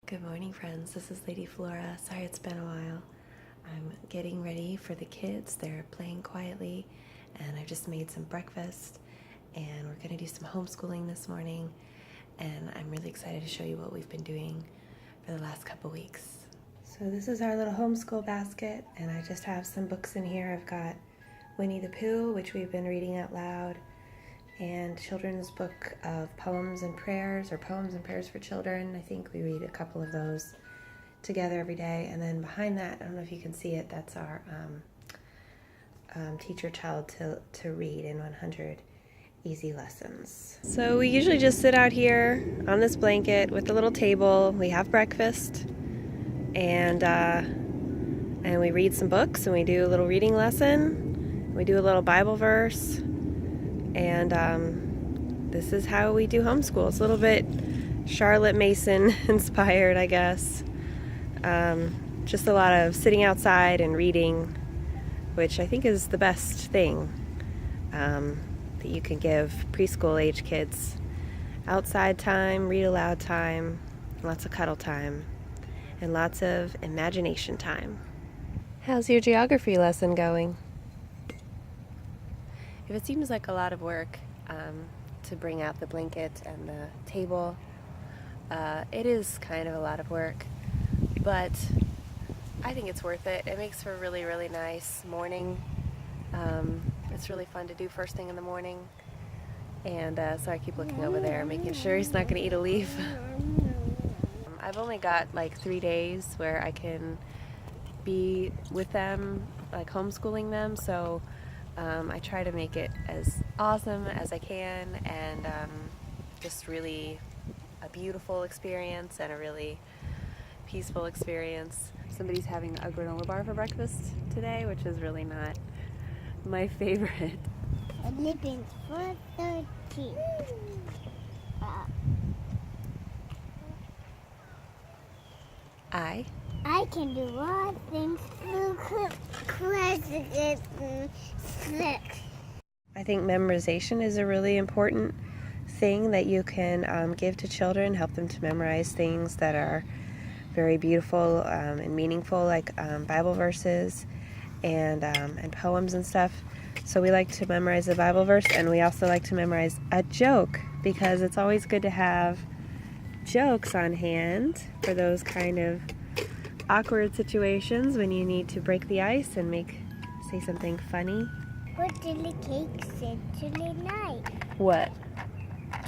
Good morning, friends. This is Lady Flora. Sorry it's been a while. I'm getting ready for the kids. They're playing quietly, and I've just made some breakfast, and we're going to do some homeschooling this morning, and I'm really excited to show you what we've been doing for the last couple weeks. So this is our little homeschool basket, and I just have some books in here. I've got Winne-The-Pooh, which we've been reading out loud, and children's book of poems and prayers, or poems and prayers for children. I think we read a couple of those together every day. And then behind that, I don't know if you can see it, that's our teach your child to read in 100 easy lessons. So we usually just sit out here on this blanket with a little table. We have breakfast, and we read some books, and we do a little reading lesson. We do a little Bible verse. And this is how we do homeschool. It's a little bit Charlotte Mason inspired, I guess. Just a lot of sitting outside and reading, which I think is the best thing that you can give preschool age kids. Outside time, read aloud time, lots of cuddle time, and lots of imagination time. How's your geography lesson going? If it seems like a lot of work to bring out the blanket and the table, it is kind of a lot of work, but I think it's worth it. It makes for a really, really nice morning. It's really fun to do first thing in the morning, and so I keep looking over there, making sure he's not going to eat a leaf. I've only got like 3 days where I can be with them, like homeschooling them, so I try to make it as awesome as I can, and just really a beautiful experience and a really peaceful experience. Somebody's having a granola bar for breakfast today, which is really not my favorite. Living for 13. I can do all things through Christ. I think memorization is a really important thing that you can give to children, help them to memorize things that are very beautiful and meaningful, like Bible verses and poems and stuff. So we like to memorize the Bible verse, and we also like to memorize a joke, because it's always good to have jokes on hand for those kind of awkward situations when you need to break the ice and say something funny. What did the cake say tonight? What?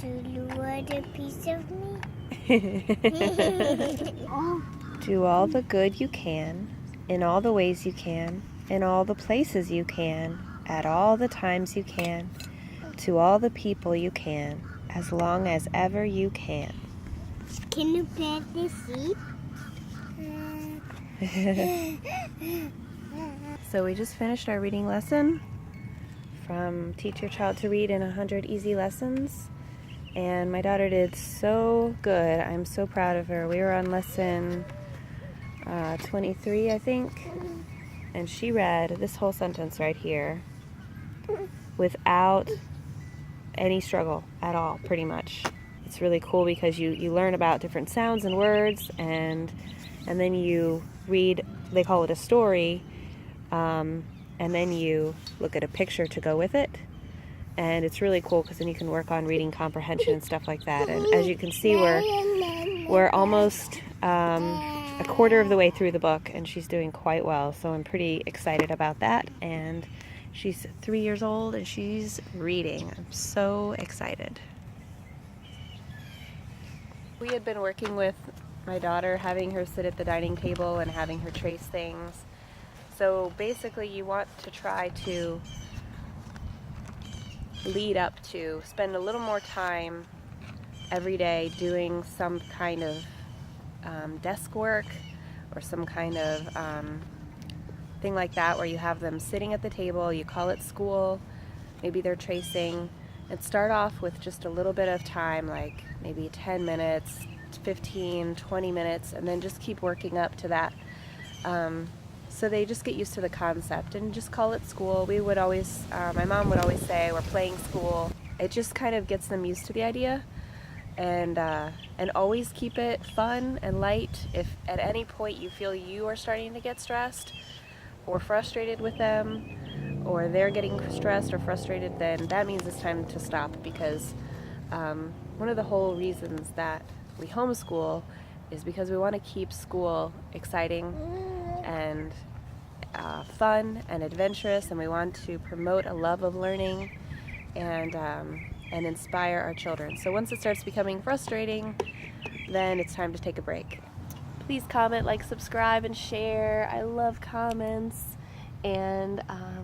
Do you want a piece of me? Do all the good you can, in all the ways you can, in all the places you can, at all the times you can, to all the people you can, as long as ever you can. Can you plant the seed? So we just finished our reading lesson from Teach Your Child to Read in 100 Easy Lessons, and my daughter did so good. I'm so proud of her. We were on lesson 23, I think, and she read this whole sentence right here without any struggle at all, pretty much. It's really cool because you learn about different sounds and words, and then you read, they call it a story, and then you look at a picture to go with it, and it's really cool because then you can work on reading comprehension and stuff like that. And as you can see, we're almost a quarter of the way through the book, and she's doing quite well, so I'm pretty excited about that. And she's 3 years old, and she's reading. I'm so excited. We had been working with my daughter, having her sit at the dining table and having her trace things. So basically you want to try to lead up to spend a little more time every day doing some kind of desk work or some kind of thing like that, where you have them sitting at the table, you call it school, maybe they're tracing, and start off with just a little bit of time, like maybe 10 minutes, 15, 20 minutes, and then just keep working up to that. So they just get used to the concept, and just call it school. We would always, my mom would always say, we're playing school. It just kind of gets them used to the idea. and always keep it fun and light. If at any point you feel you are starting to get stressed or frustrated with them, or they're getting stressed or frustrated, then that means it's time to stop, because one of the whole reasons that we homeschool is because we want to keep school exciting and fun and adventurous, and we want to promote a love of learning and inspire our children. So once it starts becoming frustrating, then it's time to take a break. Please comment, like, subscribe, and share. I love comments. And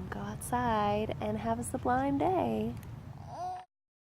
go outside and have a sublime day.